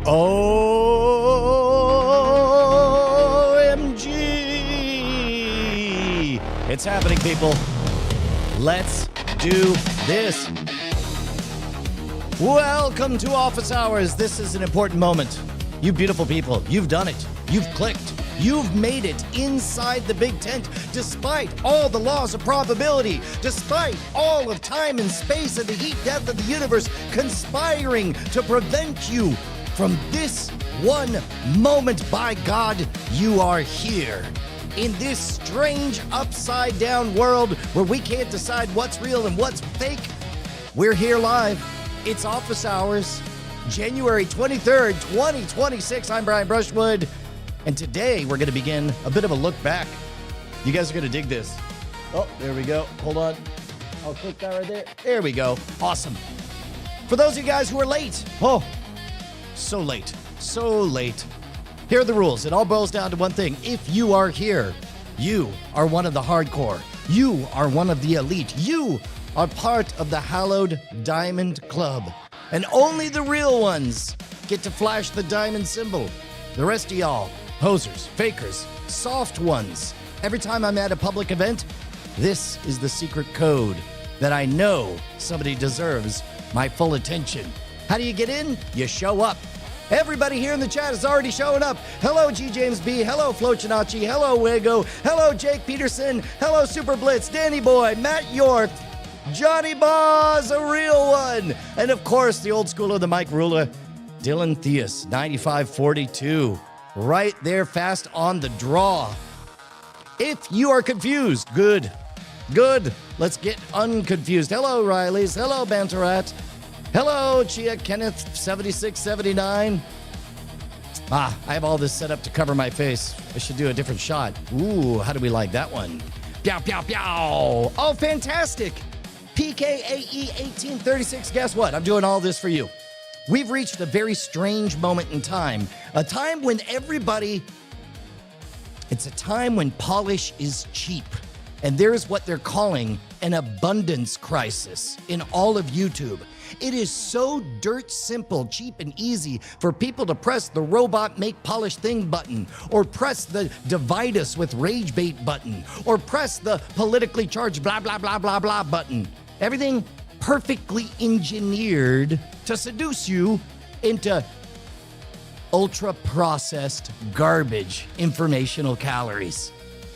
OMG! It's happening, people. Let's do this. Welcome to Office Hours. This is an important moment. You beautiful people, you've done it. You've clicked. You've made it inside the big tent, despite all the laws of probability, despite all of time and space and the heat death of the universe conspiring to prevent you from this one moment. By God, you are here. In this strange upside-down world where we can't decide what's real and what's fake, we're here live. It's Office Hours, January 23rd, 2026. I'm Brian Brushwood, and today we're going to begin a bit of a look back. You guys are going to dig this. Oh, there we go. Hold on. I'll click that right there. There we go. Awesome. For those of you guys who are late, so late. Here are the rules. It all boils down to one thing. If you are here, you are one of the hardcore. You are one of the elite. You are part of the hallowed Diamond Club. And only the real ones get to flash the diamond symbol. The rest of y'all, posers, fakers, soft ones. Every time I'm at a public event, this is the secret code that I know somebody deserves my full attention. How do you get in? You show up. Everybody here in the chat is already showing up. Hello, G. James B. Hello, Flo Chinachi. Hello, Wego. Hello, Jake Peterson. Hello, Super Blitz, Danny Boy, Matt York, Johnny Boz, a real one. And of course, the old school of the Mike Ruler, Dylan Theus, 9542. Right there, fast on the draw. If you are confused, good. Let's get unconfused. Hello, Riley's. Hello, Banterat. Hello, Chia Kenneth 7679. I have all this set up to cover my face. I should do a different shot. Ooh, how do we like that one? Pow, pow, pow. Oh, fantastic. PKAE 1836. Guess what? I'm doing all this for you. We've reached a very strange moment in time. A time when it's a time when polish is cheap. And there's what they're calling an abundance crisis in all of YouTube. It is so dirt simple, cheap, and easy for people to press the robot make polish thing button, or press the divide us with rage bait button, or press the politically charged blah, blah, blah, blah, blah button. Everything perfectly engineered to seduce you into ultra-processed garbage informational calories.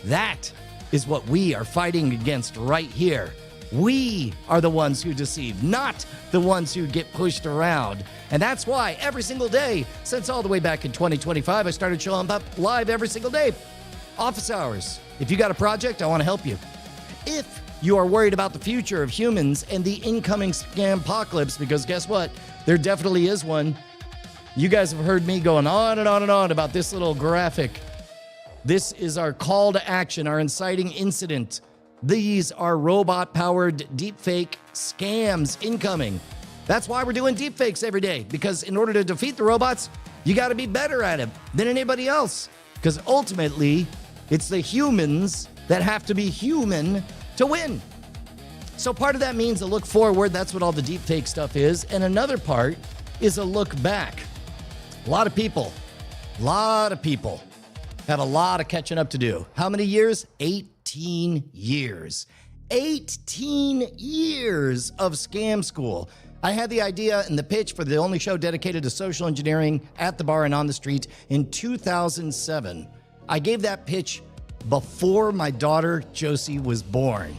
That is what we are fighting against right here. We are the ones who deceive, not the ones who get pushed around. And that's why every single day, since all the way back in 2025, I started showing up live every single day. Office Hours. If you got a project, I want to help you. If you are worried about the future of humans and the incoming scam-pocalypse, because guess what? There definitely is one. You guys have heard me going on and on and on about this little graphic. This is our call to action, our inciting incident. These are robot-powered deepfake scams incoming. That's why we're doing deepfakes every day, because in order to defeat the robots, you got to be better at it than anybody else, because ultimately, it's the humans that have to be human to win. So part of that means a look forward. That's what all the deepfake stuff is. And another part is a look back. A lot of people have a lot of catching up to do. How many years? 18 years. 18 years of scam school. I had the idea and the pitch for the only show dedicated to social engineering at the bar and on the street in 2007. I gave that pitch before my daughter Josie was born.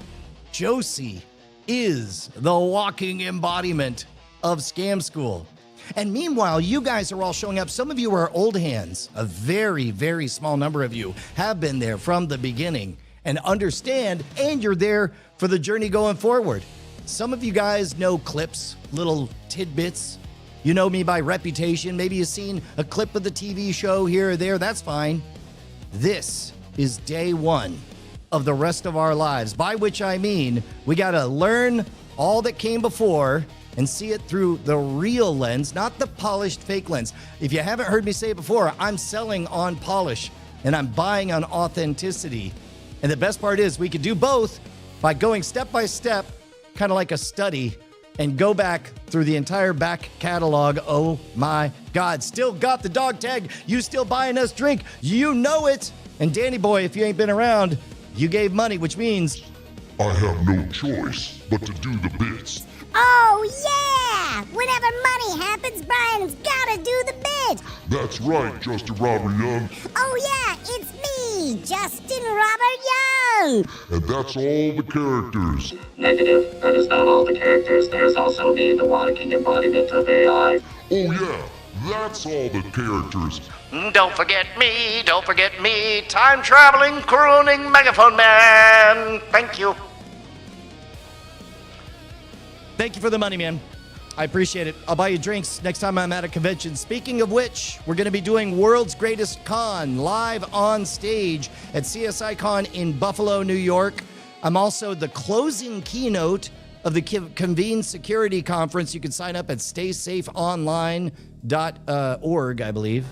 Josie is the walking embodiment of scam school. And meanwhile, you guys are all showing up. Some of you are old hands. A very, very small number of you have been there from the beginning and understand, and you're there for the journey going forward. Some of you guys know clips, little tidbits. You know me by reputation. Maybe you've seen a clip of the TV show here or there. That's fine. This is day one of the rest of our lives, by which I mean we got to learn all that came before and see it through the real lens, not the polished fake lens. If you haven't heard me say it before, I'm selling on polish and I'm buying on authenticity. And the best part is we could do both by going step by step, kind of like a study and go back through the entire back catalog. Oh my God, still got the dog tag. You still buying us drink. You know it. And Danny Boy, if you ain't been around, you gave money, which means I have no choice but to do the bits. Oh, yeah! Whenever money happens, Brian's gotta do the bit. That's right, Justin Robert Young. Oh, yeah, it's me, Justin Robert Young. And that's all the characters. Negative. That is not all the characters. There's also me, the walking embodiment of AI. Oh yeah, that's all the characters. don't forget me, time-traveling, crooning megaphone man. Thank you. Thank you for the money, man. I appreciate it. I'll buy you drinks next time I'm at a convention. Speaking of which, we're going to be doing World's Greatest Con live on stage at CSI Con in Buffalo, New York. I'm also the closing keynote of the Convene Security Conference. You can sign up at staysafeonline.org, I believe.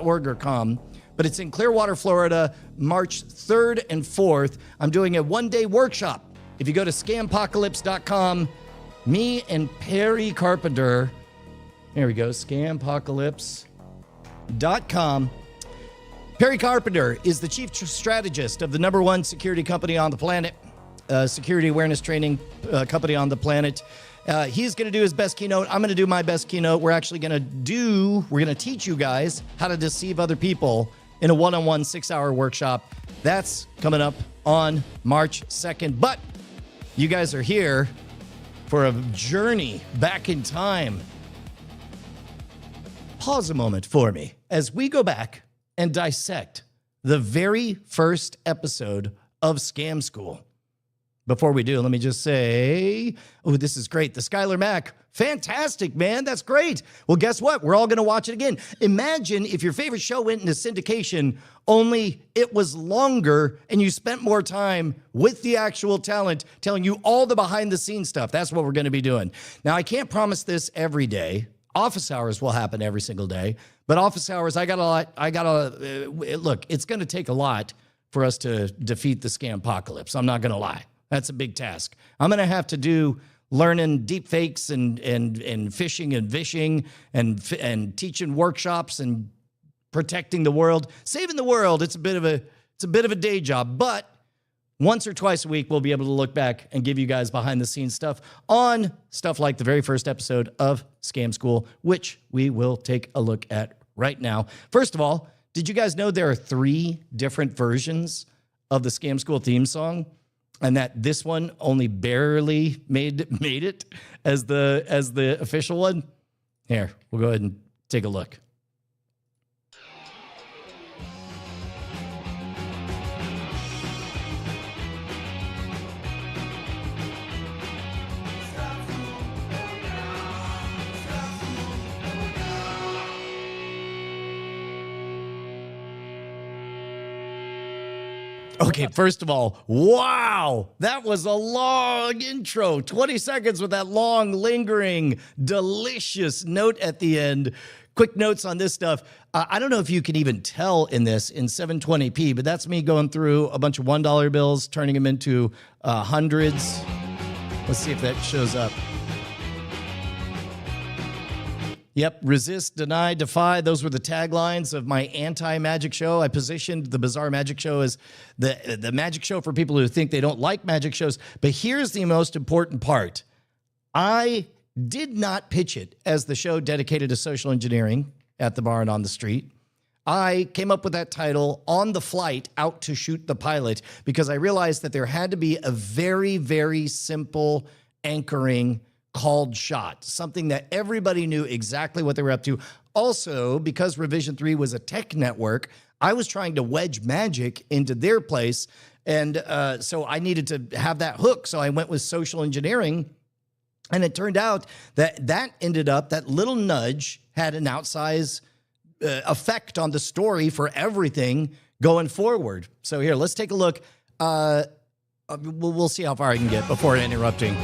.org or com. But it's in Clearwater, Florida, March 3rd and 4th. I'm doing a one-day workshop. If you go to scampocalypse.com, me and Perry Carpenter, here we go, scampocalypse.com. Perry Carpenter is the chief strategist of the #1 security company on the planet, security awareness training company on the planet. He's going to do his best keynote. I'm going to do my best keynote. We're going to teach you guys how to deceive other people in a one-on-one 6-hour workshop. That's coming up on March 2nd. But you guys are here for a journey back in time. Pause a moment for me as we go back and dissect the very first episode of Scam School. Before we do, let me just say, oh, this is great. The Skylar Mack, fantastic, man. That's great. Well, guess what? We're all going to watch it again. Imagine if your favorite show went into syndication, only it was longer and you spent more time with the actual talent telling you all the behind-the-scenes stuff. That's what we're going to be doing. Now, I can't promise this every day. Office hours will happen every single day. But office hours, look, it's going to take a lot for us to defeat the scam apocalypse. I'm not going to lie. That's a big task. I'm going to have to do learning deepfakes and phishing and vishing and teaching workshops and protecting the world, saving the world. It's a bit of a day job, but once or twice a week, we'll be able to look back and give you guys behind the scenes stuff on stuff like the very first episode of Scam School, which we will take a look at right now. First of all, did you guys know there are 3 different versions of the Scam School theme song? And that this one only barely made it as the official one? Here, we'll go ahead and take a look. Okay, first of all, wow, that was a long intro. 20 seconds with that long, lingering, delicious note at the end. Quick notes on this stuff. I don't know if you can even tell in this in 720p, but that's me going through a bunch of $1 bills, turning them into hundreds. Let's see if that shows up. Yep, resist, deny, defy. Those were the taglines of my anti-magic show. I positioned the Bizarre Magic Show as the magic show for people who think they don't like magic shows. But here's the most important part. I did not pitch it as the show dedicated to social engineering at the bar and on the street. I came up with that title on the flight out to shoot the pilot because I realized that there had to be a very, very simple anchoring called shot, something that everybody knew exactly what they were up to. Also, because Revision 3 was a tech network, I was trying to wedge magic into their place. And so I needed to have that hook. So I went with social engineering. And it turned out that that little nudge had an outsized effect on the story for everything going forward. So here, let's take a look. We'll see how far I can get before interrupting.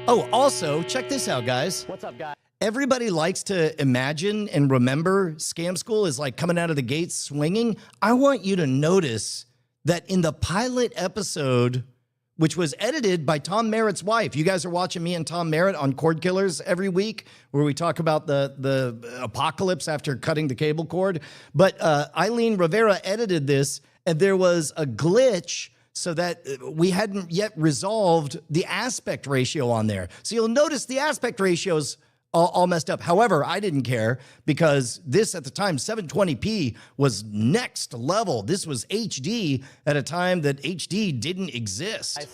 Oh, also, check this out, guys. What's up, guys? Everybody likes to imagine and remember Scam School is like coming out of the gates swinging. I want you to notice that in the pilot episode, which was edited by Tom Merritt's wife. You guys are watching me and Tom Merritt on Cord Killers every week, where we talk about the apocalypse after cutting the cable cord. But Eileen Rivera edited this, and there was a glitch so that we hadn't yet resolved the aspect ratio on there. So you'll notice the aspect ratios all messed up. However, I didn't care, because this at the time, 720p was next level. This was HD at a time that HD didn't exist.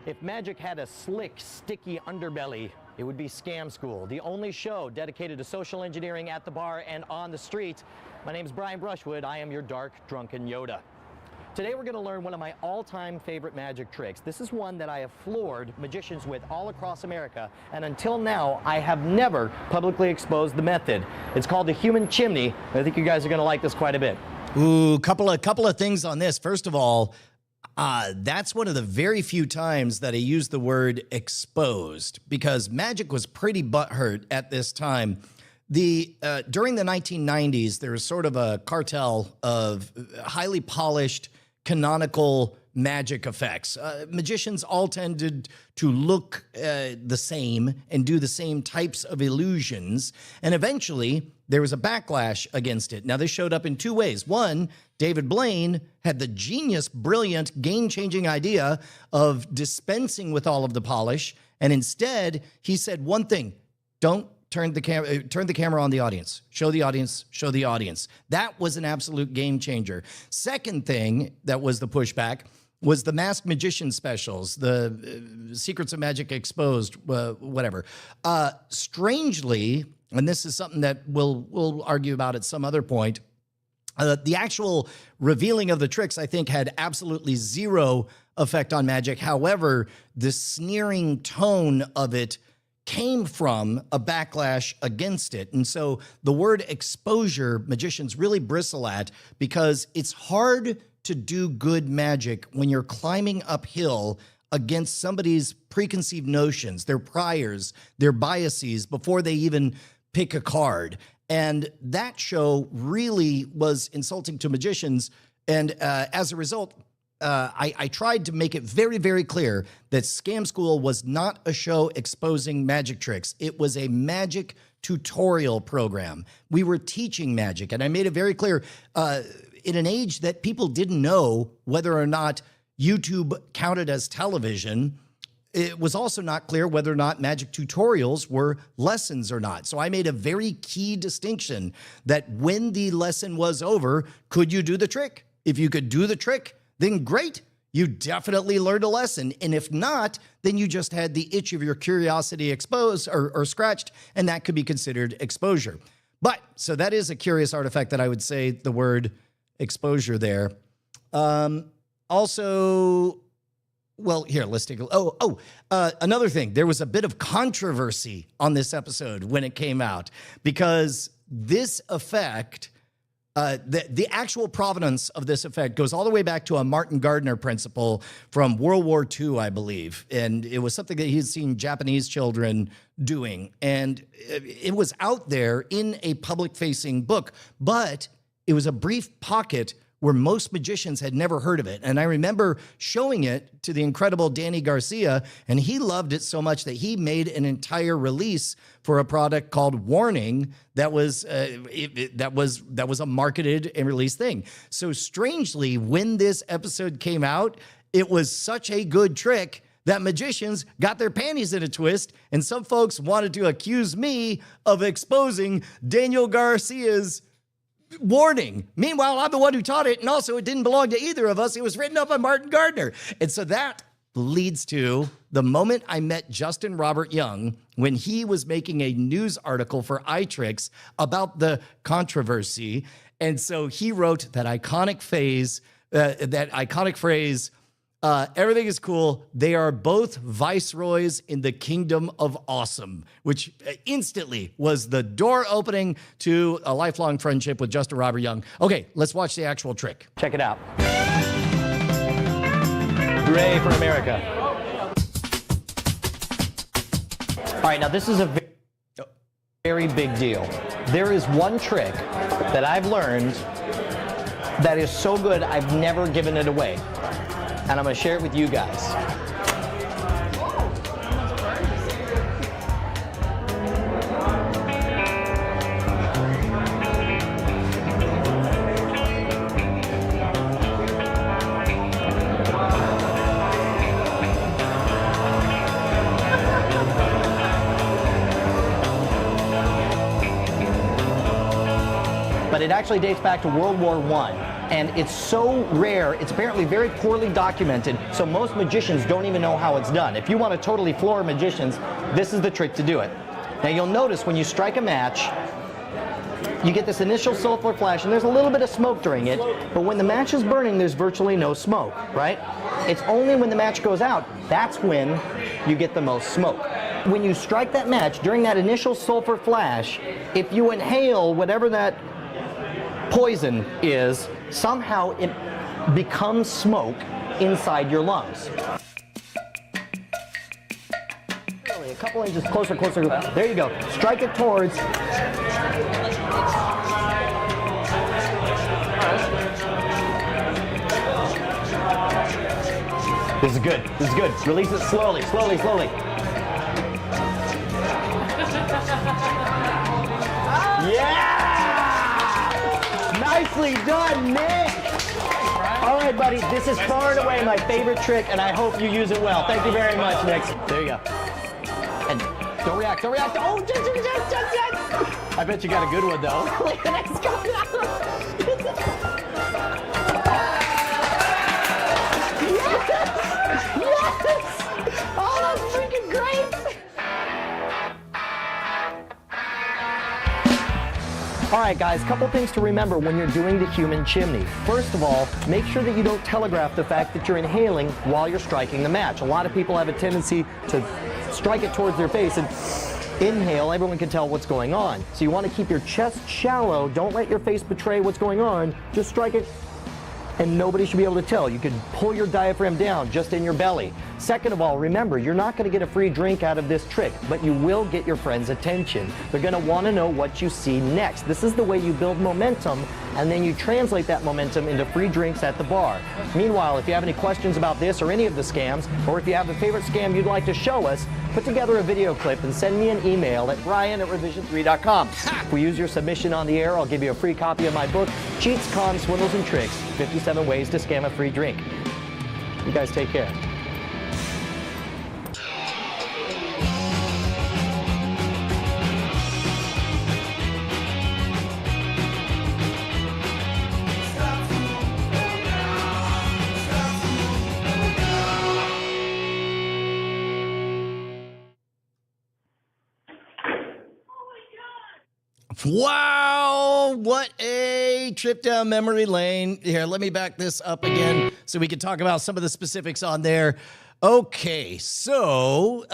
If magic had a slick, sticky underbelly, it would be Scam School, the only show dedicated to social engineering at the bar and on the street. My name is Brian Brushwood. I am your dark, drunken Yoda. Today we're going to learn one of my all-time favorite magic tricks. This is one that I have floored magicians with all across America, and until now I have never publicly exposed the method. It's called the human chimney. I think you guys are going to like this quite a bit. Ooh, couple of things on this. First of all, that's one of the very few times that I use the word exposed, because magic was pretty butthurt at this time. During the 1990s, there was sort of a cartel of highly polished, canonical magic effects. Magicians all tended to look the same and do the same types of illusions. And eventually, there was a backlash against it. Now, this showed up in two ways. One, David Blaine had the genius, brilliant, game-changing idea of dispensing with all of the polish. And instead, he said one thing: don't turn the camera on the audience. Show the audience, show the audience. That was an absolute game changer. Second thing that was the pushback was the Masked Magician specials, the Secrets of Magic Exposed, whatever. Strangely, and this is something that we'll argue about at some other point, the actual revealing of the tricks, I think, had absolutely zero effect on magic. However, the sneering tone of it came from a backlash against it. And so the word exposure, magicians really bristle at, because it's hard to do good magic when you're climbing uphill against somebody's preconceived notions, their priors, their biases, before they even pick a card. And that show really was insulting to magicians. And as a result, I tried to make it very, very clear that Scam School was not a show exposing magic tricks. It was a magic tutorial program. We were teaching magic, and I made it very clear in an age that people didn't know whether or not YouTube counted as television. It was also not clear whether or not magic tutorials were lessons or not. So I made a very key distinction that when the lesson was over, could you do the trick? If you could do the trick, then great, you definitely learned a lesson. And if not, then you just had the itch of your curiosity exposed or scratched, and that could be considered exposure. But, so that is a curious artifact that I would say the word exposure there. Also, well, here, let's take a, another thing. There was a bit of controversy on this episode when it came out, because this effect, the actual provenance of this effect goes all the way back to a Martin Gardner principle from World War II, I believe. And it was something that he had seen Japanese children doing. And it was out there in a public-facing book, but it was a brief pocket where most magicians had never heard of it. And I remember showing it to the incredible Danny Garcia, and he loved it so much that he made an entire release for a product called Warning that was a marketed and released thing. So strangely, when this episode came out, it was such a good trick that magicians got their panties in a twist, and some folks wanted to accuse me of exposing Daniel Garcia's Warning. Meanwhile, I'm the one who taught it, and also it didn't belong to either of us. It was written up by Martin Gardner. And so that leads to the moment I met Justin Robert Young when he was making a news article for iTricks about the controversy. And so he wrote that iconic phrase, everything is cool. They are both viceroys in the kingdom of awesome, which instantly was the door opening to a lifelong friendship with Justin Robert Young. Okay, let's watch the actual trick. Check it out. Hooray for America. All right, now this is a very big deal. There is one trick that I've learned that is so good I've never given it away. And I'm going to share it with you guys. It actually dates back to World War I, and it's so rare, it's apparently very poorly documented, so most magicians don't even know how it's done. If you want to totally floor magicians, this is the trick to do it. Now you'll notice when you strike a match, you get this initial sulfur flash, and there's a little bit of smoke during it, but when the match is burning, there's virtually no smoke, right? It's only when the match goes out, that's when you get the most smoke. When you strike that match, during that initial sulfur flash, if you inhale whatever that poison is, somehow it becomes smoke inside your lungs. A couple inches closer. There you go. Strike it towards. This is good. Release it slowly. Yeah! Nicely done, Nick! All right, buddy, this is far and away my favorite trick, and I hope you use it well. Thank you very much, Nick. There you go. And don't react. Oh, I bet you got a good one, though. Nick's coming out. Yes! Oh, that's freaking great! All right, guys, couple things to remember when you're doing the human chimney. First of all, make sure that you don't telegraph the fact that you're inhaling while you're striking the match. A lot of people have a tendency to strike it towards their face and inhale. Everyone can tell what's going on. So you want to keep your chest shallow. Don't let your face betray what's going on. Just strike it, and nobody should be able to tell. You can pull your diaphragm down just in your belly. Second of all, remember, you're not going to get a free drink out of this trick, but you will get your friends' attention. They're going to want to know what you see next. This is the way you build momentum, and then you translate that momentum into free drinks at the bar. Meanwhile, if you have any questions about this or any of the scams, or if you have a favorite scam you'd like to show us, put together a video clip and send me an email at ryan@revision3.com. If we use your submission on the air, I'll give you a free copy of my book, Cheats, Cons, Swindles, and Tricks, 57 Ways to Scam a Free Drink. You guys take care. Wow, what a trip down memory lane. Here, let me back this up again so we can talk about some of the specifics on there. Okay, so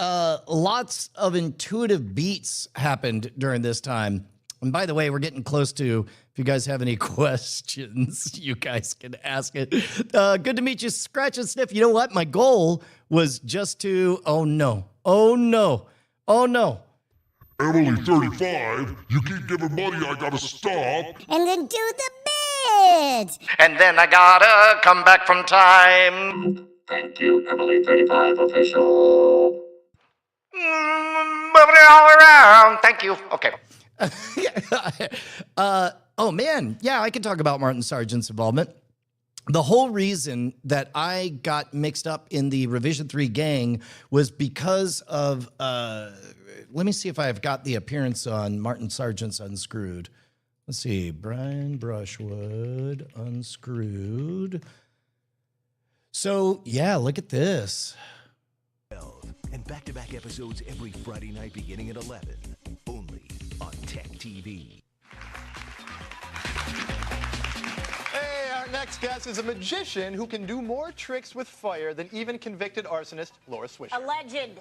lots of intuitive beats happened during this time. And by the way, we're getting close to, if you guys have any questions, you guys can ask it. Good to meet you, Scratch and Sniff. You know what? My goal was just to, oh no. Emily, 35, you keep giving money, I gotta stop. And then do the bid. And then I gotta come back from time. Thank you, Emily 35 official. Moving it all around. Thank you. Okay. Oh, man. Yeah, I can talk about Martin Sargent's involvement. The whole reason that I got mixed up in the Revision 3 gang was because of, let me see if I've got the appearance on Martin Sargent's Unscrewed. Let's see, Brian Brushwood, Unscrewed. So, yeah, look at this. And back-to-back episodes every Friday night beginning at 11, only on Tech TV. Hey, our next guest is a magician who can do more tricks with fire than even convicted arsonist Laura Swisher. A legend.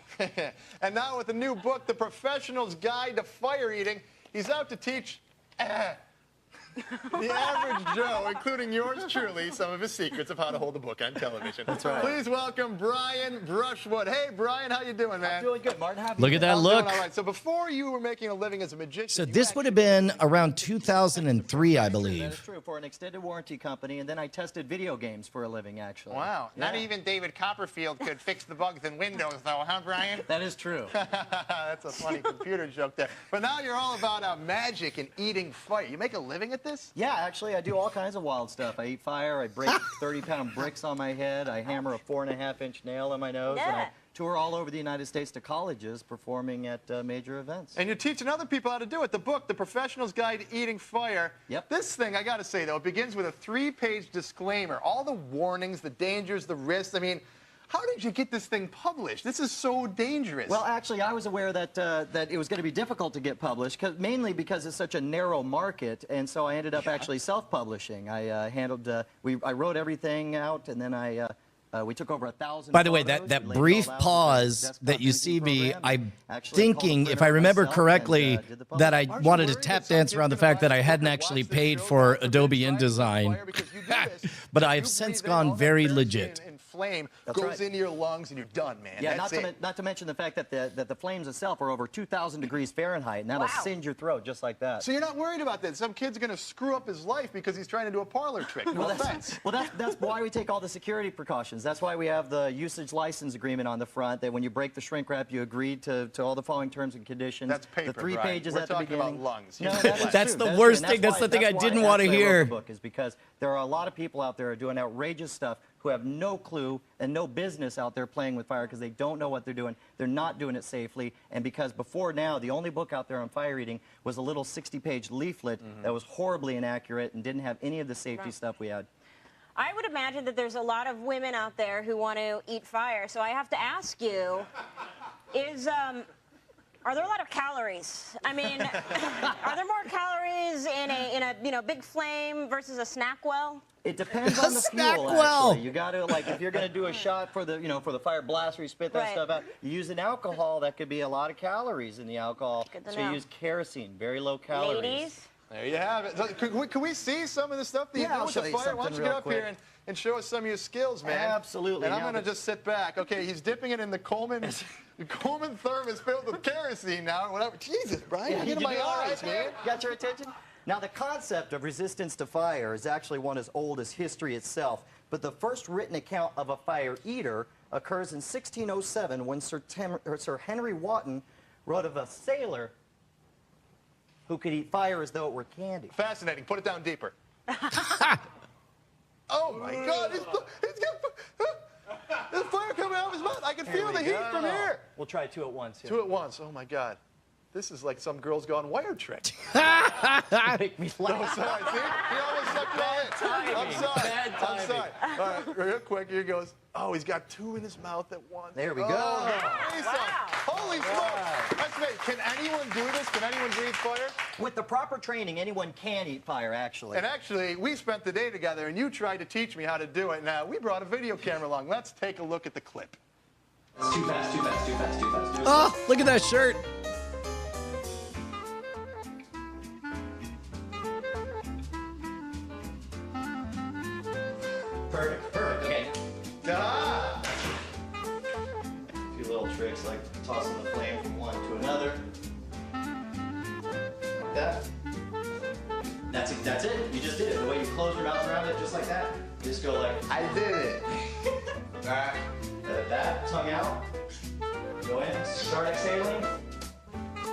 And now with a new book, The Professional's Guide to Fire Eating, he's out to teach the average Joe, including yours truly, some of his secrets of how to hold a book on television. That's right. Please welcome Brian Brushwood. Hey, Brian, how you doing, man? I'm doing good, Martin. Look at that look. All right. So before you were making a living as a magician... So this would have been around 2003, I That is believe. true, for an extended warranty company, and then I tested video games for a living, actually. Wow. Yeah. Not even David Copperfield could fix the bugs in Windows, though, huh, Brian? That is true. That's a funny computer joke there. But now you're all about magic and eating fire. You make a living at at this? Yeah, actually, I do all kinds of wild stuff. I eat fire, I break 30-pound bricks on my head, I hammer a 4.5-inch nail in my nose, and I tour all over the United States to colleges performing at major events. And you're teaching other people how to do it. The book, The Professional's Guide to Eating Fire. Yep. This thing, I got to say, though, it begins with a 3-page disclaimer. All the warnings, the dangers, the risks. I mean, how did you get this thing published? This is so dangerous. Well, actually, I was aware that that it was going to be difficult to get published, mainly because it's such a narrow market, and so I ended up actually self-publishing. I I wrote everything out, and then we took over 1,000. By the way, that brief pause that you see me, I'm thinking, if I remember correctly, that I wanted to tap dance around the fact that I hadn't actually paid for Adobe InDesign. But I've since gone very legit. Flame goes into your lungs and you're done, man. Yeah, not to mention the fact that the flames itself are over 2,000 degrees Fahrenheit, and that'll singe your throat just like that. So you're not worried about that? Some kid's going to screw up his life because he's trying to do a parlor trick. No offense. That's why we take all the security precautions. That's why we have the usage license agreement on the front, that when you break the shrink wrap, you agree to all the following terms and conditions. That's paper, the 3 Brian. pages We're at the beginning. talking about lungs. No, that's the worst thing. That's the thing I didn't want to hear. The book is because there are a lot of people out there who are doing outrageous stuff who have no clue and no business out there playing with fire because they don't know what they're doing. They're not doing it safely. And because before now, the only book out there on fire eating was a little 60-page leaflet that was horribly inaccurate and didn't have any of the safety stuff we had. I would imagine that there's a lot of women out there who want to eat fire. So I have to ask you, are there a lot of calories? I mean, are there more calories in a big flame versus a snack well? It depends on the fuel, actually. You got to, like, if you're going to do a shot for the, for the fire blast where you spit that stuff out, you use an alcohol, that could be a lot of calories in the alcohol. So you use kerosene, very low calories. Ladies? There you have it. So, can we see some of the stuff that you do with the fire? Why don't you get up here and show us some of your skills, man? Absolutely. And I'm going to just sit back. Okay, he's dipping it in the Coleman thermos filled with kerosene now, or whatever. Jesus, Brian, get in my eyes, man. Got your attention? Now, the concept of resistance to fire is actually one as old as history itself, but the first written account of a fire eater occurs in 1607 when Sir Henry Wotton wrote of a sailor who could eat fire as though it were candy. Fascinating. Put it down deeper. Oh, my God. He's got there's fire coming out of his mouth. I can feel the heat from here. We'll try 2 at once. 2 at once. Oh, my God. This is like some Girls Gone Wired trick. Make me laugh. No, sorry. See? He almost sucked it all in. I'm sorry. Bad timing. I'm sorry. All right, real quick. Here he goes. Oh, he's got 2 in his mouth at once. There we go. Holy smokes. That's great. Can anyone do this? Can anyone breathe fire? With the proper training, anyone can eat fire, actually. And actually, we spent the day together, and you tried to teach me how to do it. Now, we brought a video camera along. Let's take a look at the clip. It's too fast, too fast, too fast, too fast. Oh, look at that shirt. Perfect, okay. Ah! A few little tricks like tossing the flame from one to another. Like that. That's it. You just did it. The way you close your mouth around it, just like that. You just go like, I did it. alright. That, tongue out. Go in, start exhaling.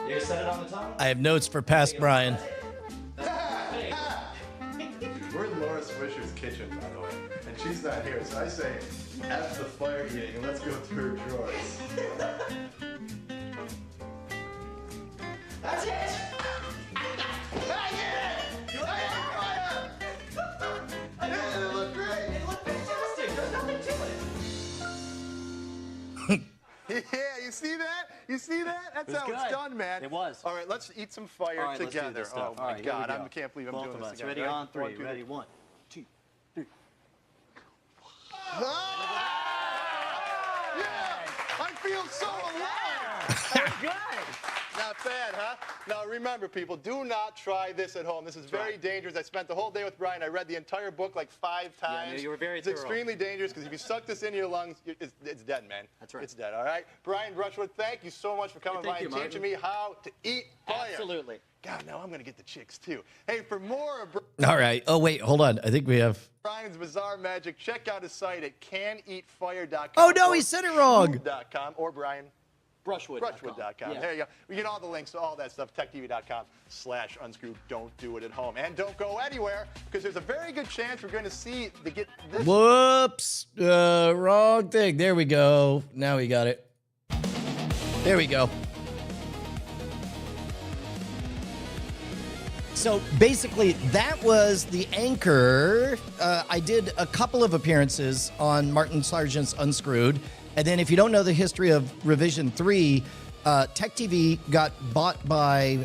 You set it on the tongue. I have notes for past Brian. We're in Laura Swisher's kitchen, by the way, and she's not here, so I say, F the fire eating, and let's go through her drawers. That's it! It looked great! It looked fantastic! There's nothing to it! Yeah, you see that? You see that? That's how it's done, man. It was. All right, let's eat some fire together. Oh, my God, I can't believe I'm Both doing of this us. again. Ready on 3. Ready, 1, 2, 3. Ah! Yeah! I feel so alive! Good! Not bad, huh? Now remember, people, do not try this at home. This is very dangerous. I spent the whole day with Brian. I read the entire book like 5 times. Yeah, you were very It's thorough. extremely dangerous because if you suck this into your lungs, it's dead, man. That's right. It's dead, all right? Brian Brushwood, thank you so much for coming by and teaching me how to eat fire. Absolutely. God, now I'm going to get the chicks, too. Hey, for more of All right. Oh, wait, hold on. I think we have... Brian's Bizarre Magic, check out his site at caneatfire.com. Oh, no, he said it wrong. .com or Brian. Brushwood.com. Yeah. There you go. We get all the links to all that stuff, techtv.com/unscrewed. Don't do it at home. And don't go anywhere, because there's a very good chance we're going to see get this. Whoops. Wrong thing. There we go. Now we got it. There we go. So basically, that was the anchor. I did a couple of appearances on Martin Sargent's Unscrewed. And then if you don't know the history of Revision 3, Tech TV got bought by,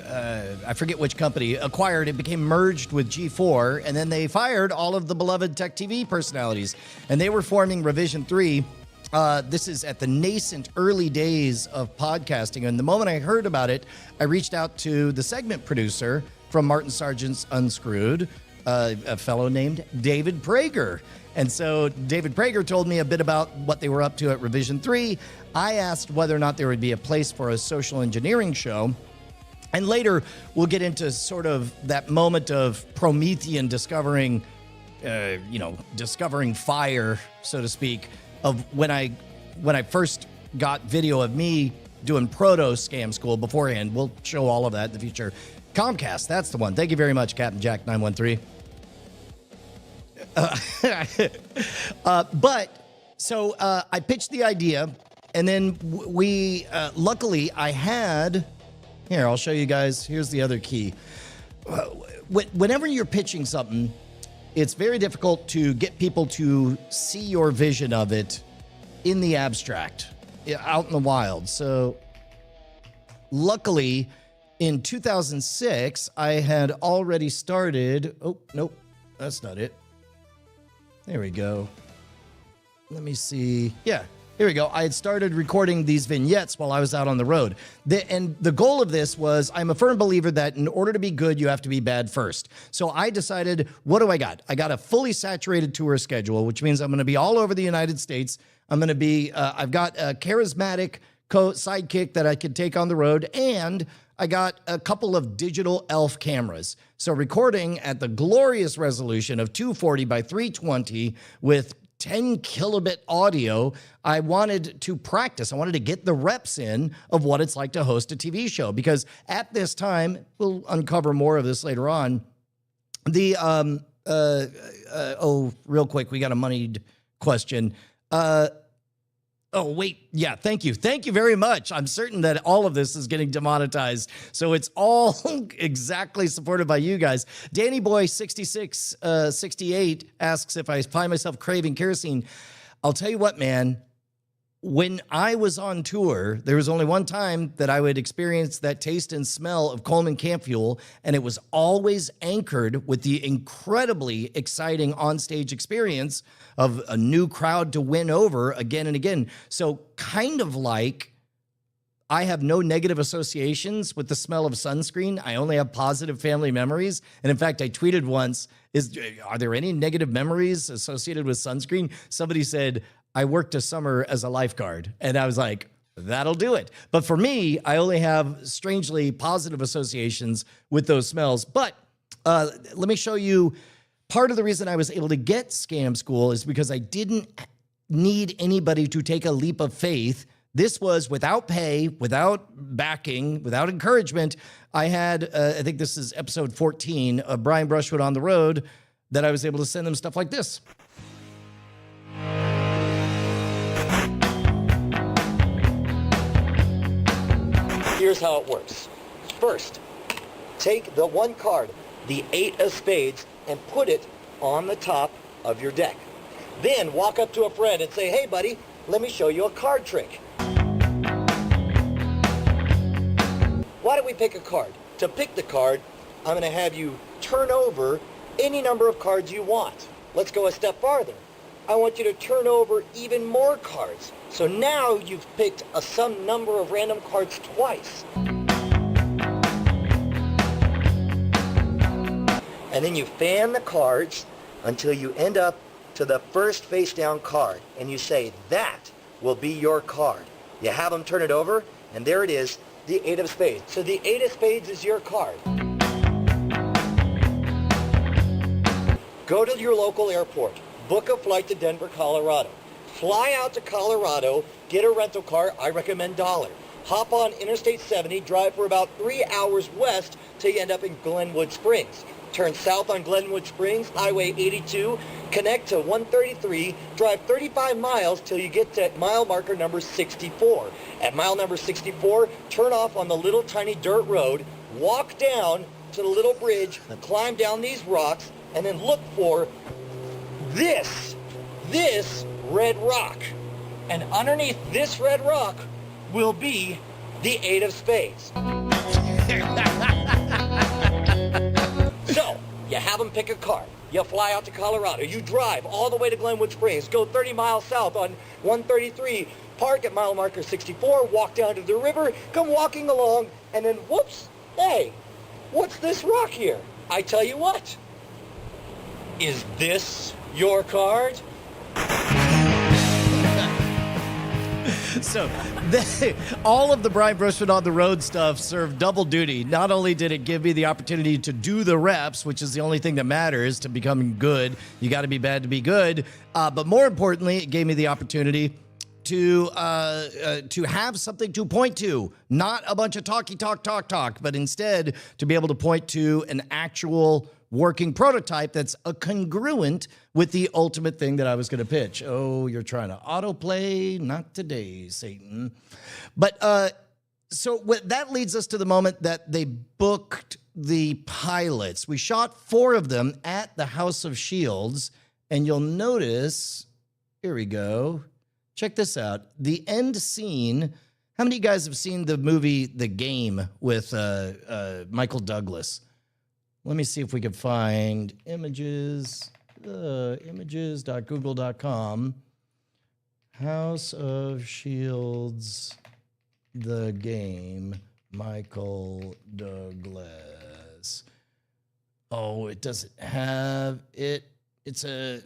I forget which company, acquired, it became merged with G4, and then they fired all of the beloved Tech TV personalities. And they were forming Revision 3. This is at the nascent early days of podcasting. And the moment I heard about it, I reached out to the segment producer from Martin Sargent's Unscrewed, a fellow named David Prager. And so David Prager told me a bit about what they were up to at Revision 3. I asked whether or not there would be a place for a social engineering show. And later, we'll get into sort of that moment of Promethean discovering fire, so to speak, of when I first got video of me doing proto scam school beforehand. We'll show all of that in the future. Comcast, that's the one. Thank you very much, Captain Jack 913. I pitched the idea, and then luckily I had, here, I'll show you guys. Here's the other key. Whenever you're pitching something, it's very difficult to get people to see your vision of it in the abstract, out in the wild. So luckily, in 2006, I had already started. Oh, nope, that's not it. There we go. Let me see. Yeah, here we go. I had started recording these vignettes while I was out on the road. And the goal of this was, I'm a firm believer that in order to be good, you have to be bad first. So I decided, what do I got? I got a fully saturated tour schedule, which means I'm going to be all over the United States. I'm going to be, I've got a charismatic sidekick that I could take on the road, and I got a couple of digital ELF cameras. So recording at the glorious resolution of 240 by 320 with 10 kilobit audio, I wanted to practice. I wanted to get the reps in of what it's like to host a TV show. Because at this time, we'll uncover more of this later on, real quick, we got a moneyed question. Oh, wait. Yeah, thank you. Thank you very much. I'm certain that all of this is getting demonetized. So it's all exactly supported by you guys. Danny Boy 6668 asks if I find myself craving kerosene. I'll tell you what, man. When I was on tour, there was only one time that I would experience that taste and smell of Coleman camp fuel, and it was always anchored with the incredibly exciting onstage experience of a new crowd to win over again and again. So kind of like I have no negative associations with the smell of sunscreen. I only have positive family memories. And in fact, I tweeted once, are there any negative memories associated with sunscreen? Somebody said, I worked a summer as a lifeguard. And I was like, that'll do it. But for me, I only have strangely positive associations with those smells. But let me show you. Part of the reason I was able to get Scam School is because I didn't need anybody to take a leap of faith. This was without pay, without backing, without encouragement. I had, I think this is episode 14 of Brian Brushwood on the Road, that I was able to send them stuff like this. Here's how it works. First, take the one card, the 8 of spades, and put it on the top of your deck. Then walk up to a friend and say, hey buddy, let me show you a card trick. Why don't we pick a card? To pick the card, I'm going to have you turn over any number of cards you want. Let's go a step farther. I want you to turn over even more cards. So now you've picked some number of random cards twice. And then you fan the cards until you end up to the first face down card. And you say, that will be your card. You have them turn it over, and there it is, the 8 of spades. So the 8 of spades is your card. Go to your local airport. Book a flight to Denver, Colorado. Fly out to Colorado, get a rental car, I recommend Dollar. hop on Interstate 70, drive for about 3 hours west till you end up in Glenwood Springs. Turn south on Glenwood Springs, Highway 82, connect to 133, drive 35 miles till you get to mile marker number 64. At mile number 64, turn off on the little tiny dirt road, walk down to the little bridge, climb down these rocks, and then look for this red rock. And underneath this red rock will be the 8 of spades. So, you have them pick a car. You fly out to Colorado. You drive all the way to Glenwood Springs. Go 30 miles south on 133. Park at mile marker 64. Walk down to the river. Come walking along. And then, whoops, hey, what's this rock here? I tell you what. Is this your card? So all of the Brian Brushwood on the road stuff served double duty. Not only did it give me the opportunity to do the reps, which is the only thing that matters to becoming good. You got to be bad to be good. But more importantly, it gave me the opportunity to have something to point to, not a bunch of talk, but instead to be able to point to an actual working prototype that's a congruent with the ultimate thing that I was going to pitch. Oh, you're trying to autoplay? Not today, Satan. But so that leads us to the moment that they booked the pilots. We shot 4 of them at the House of Shields, and you'll notice, here we go. Check this out. The end scene. How many of you guys have seen the movie The Game with Michael Douglas? Let me see if we can find images. Images.google.com. House of Shields, The Game, Michael Douglas. Oh, it doesn't have it. It's a...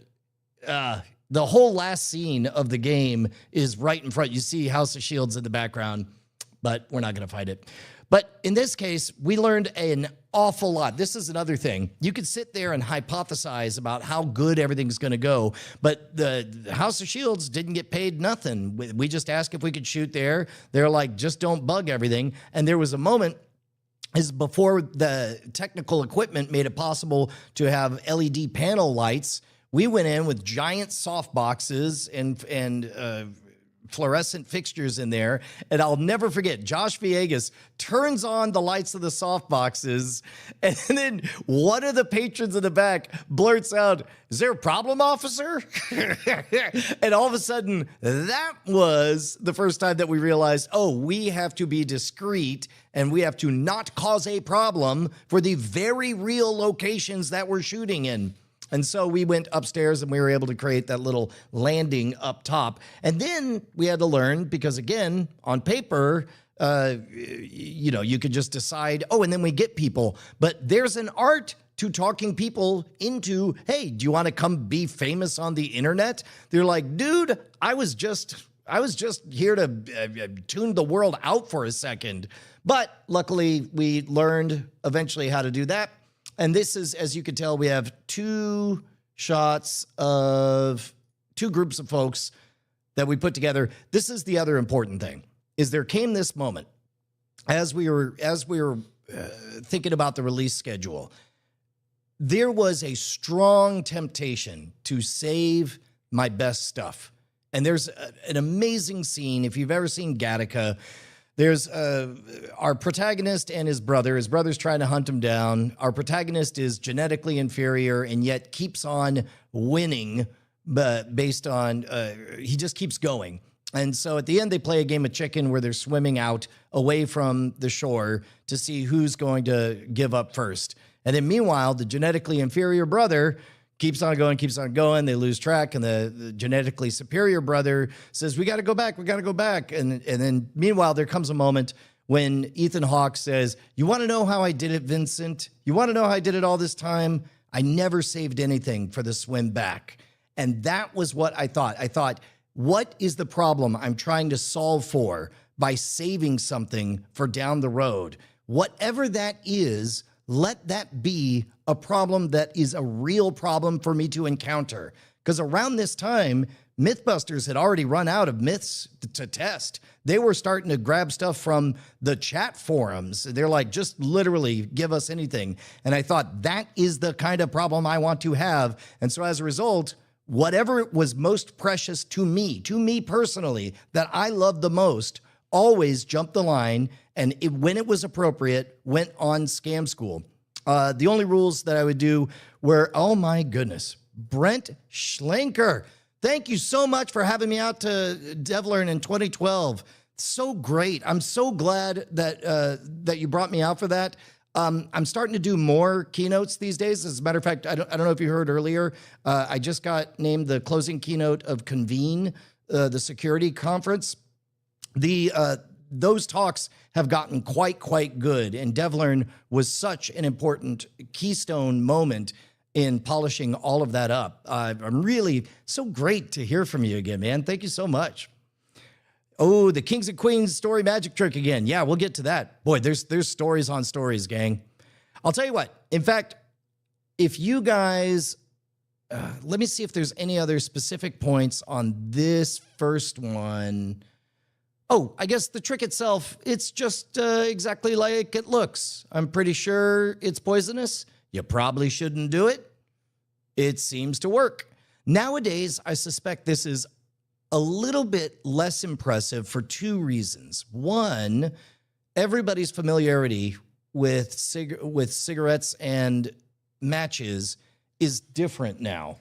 the whole last scene of The Game is right in front. You see House of Shields in the background, but we're not going to find it. But in this case, we learned an awful lot. This is another thing. You could sit there and hypothesize about how good everything's going to go, but the House of Shields didn't get paid nothing. We just asked if we could shoot there. They're like, just don't bug everything. And there was a moment is before the technical equipment made it possible to have LED panel lights. We went in with giant soft boxes and fluorescent fixtures in there, and I'll never forget, Josh Villegas turns on the lights of the soft boxes, and then one of the patrons in the back blurts out, "Is there a problem, officer?" And all of a sudden, that was the first time that we realized, oh, we have to be discreet, and we have to not cause a problem for the very real locations that we're shooting in. And so we went upstairs and we were able to create that little landing up top. And then we had to learn, because again, on paper, you could just decide, oh, and then we get people. But there's an art to talking people into, hey, do you want to come be famous on the internet? They're like, dude, I was just here to tune the world out for a second. But luckily, we learned eventually how to do that. And this is, as you can tell, we have 2 shots of 2 groups of folks that we put together. This is the other important thing, is there came this moment as we were thinking about the release schedule. There was a strong temptation to save my best stuff. And there's an amazing scene. If you've ever seen Gattaca, there's our protagonist and his brother. His brother's trying to hunt him down. Our protagonist is genetically inferior and yet keeps on winning, but based on, he just keeps going. And so at the end, they play a game of chicken where they're swimming out away from the shore to see who's going to give up first. And then meanwhile, the genetically inferior brother keeps on going. They lose track, and the genetically superior brother says, we got to go back. And then meanwhile, there comes a moment when Ethan Hawke says, you want to know how I did it, Vincent? You want to know how I did it all this time? I never saved anything for the swim back. And that was what I thought. I thought, what is the problem I'm trying to solve for by saving something for down the road? Whatever that is, let that be a problem that is a real problem for me to encounter. Because around this time, Mythbusters had already run out of myths to test. They were starting to grab stuff from the chat forums. They're like, just literally give us anything. And I thought, that is the kind of problem I want to have. And so as a result, whatever was most precious to me personally, that I loved the most, always jumped the line, and when it was appropriate, went on Scam School. The only rules that I would do were, oh my goodness, Brent Schlenker. Thank you so much for having me out to DevLearn in 2012. So great. I'm so glad that you brought me out for that. I'm starting to do more keynotes these days. As a matter of fact, I don't know if you heard earlier, I just got named the closing keynote of Convene, the security conference. Those talks have gotten quite good, and DevLearn was such an important keystone moment in polishing all of that up. I'm really so great to hear from you again, man. Thank you so much. Oh, the Kings and Queens story magic trick again. Yeah, we'll get to that. Boy, there's stories on stories, gang. I'll tell you what. In fact, if you guys, let me see if there's any other specific points on this first one. Oh, I guess the trick itself, it's just exactly like it looks. I'm pretty sure it's poisonous. You probably shouldn't do it. It seems to work. Nowadays, I suspect this is a little bit less impressive for two reasons. One, everybody's familiarity with cigarettes and matches is different now.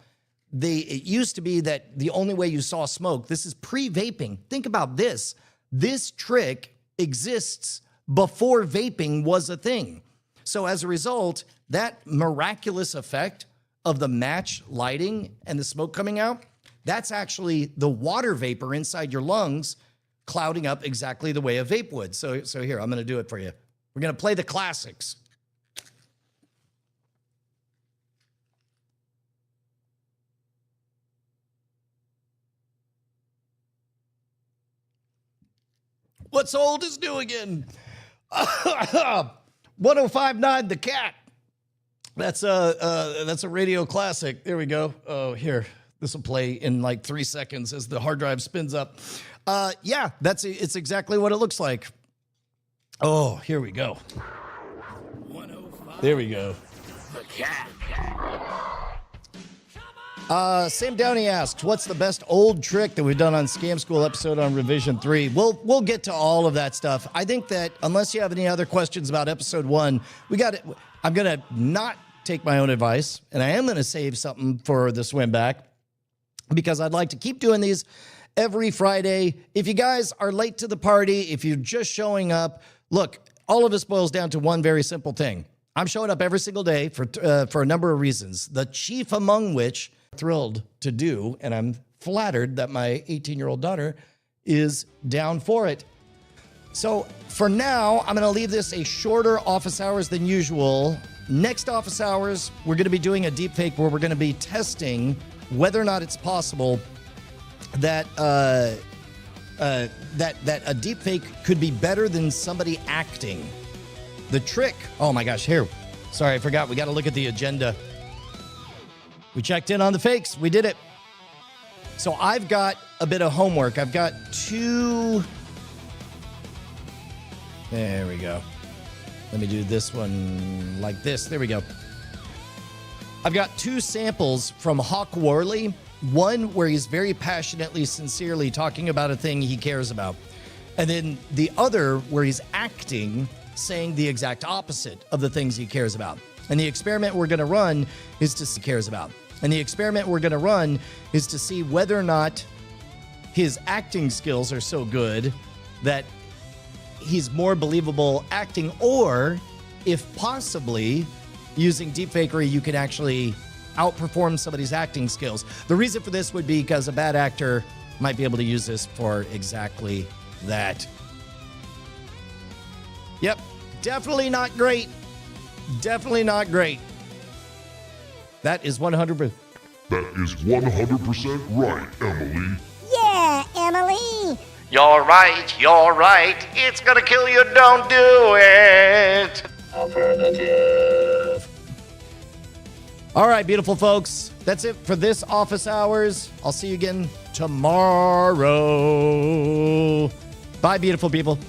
It used to be that the only way you saw smoke, this is pre-vaping. Think about this. This trick exists before vaping was a thing. So as a result, that miraculous effect of the match lighting and the smoke coming out, that's actually the water vapor inside your lungs clouding up exactly the way a vape would. So here, I'm going to do it for you. We're going to play the classics. What's old is new again. 1059 The Cat. That's a radio classic. There we go. Oh, here. This will play in like 3 seconds as the hard drive spins up. Yeah, it's exactly what it looks like. Oh, here we go. There we go. The Cat. Sam Downey asks, what's the best old trick that we've done on Scam School episode on Revision 3? We'll get to all of that stuff. I think that unless you have any other questions about episode 1, I'm going to not take my own advice, and I am going to save something for the swim back because I'd like to keep doing these every Friday. If you guys are late to the party, if you're just showing up, look, all of this boils down to one very simple thing. I'm showing up every single day for a number of reasons, the chief among which thrilled to do, and I'm flattered that my 18-year-old daughter is down for it. So for now, I'm going to leave this a shorter office hours than usual. Next office hours, we're going to be doing a deepfake where we're going to be testing whether or not it's possible that that a deepfake could be better than somebody acting. The trick, oh my gosh, here. Sorry, I forgot. We got to look at the agenda. We checked in on the fakes. We did it. So I've got a bit of homework. I've got two. There we go. Let me do this one like this. There we go. I've got two samples from Hawk Worley. One where he's very passionately, sincerely talking about a thing he cares about. And then the other where he's acting, saying the exact opposite of the things he cares about. And the experiment we're going to run is to see cares about. And the experiment we're going to run is to see whether or not his acting skills are so good that he's more believable acting, or if possibly using deepfakery, you can actually outperform somebody's acting skills. The reason for this would be because a bad actor might be able to use this for exactly that. Yep, definitely not great. Definitely not great. That is 100%. That is 100% right, Emily. Yeah, Emily. You're right, you're right. It's gonna kill you, don't do it. Alternative. All right, beautiful folks. That's it for this office hours. I'll see you again tomorrow. Bye, beautiful people.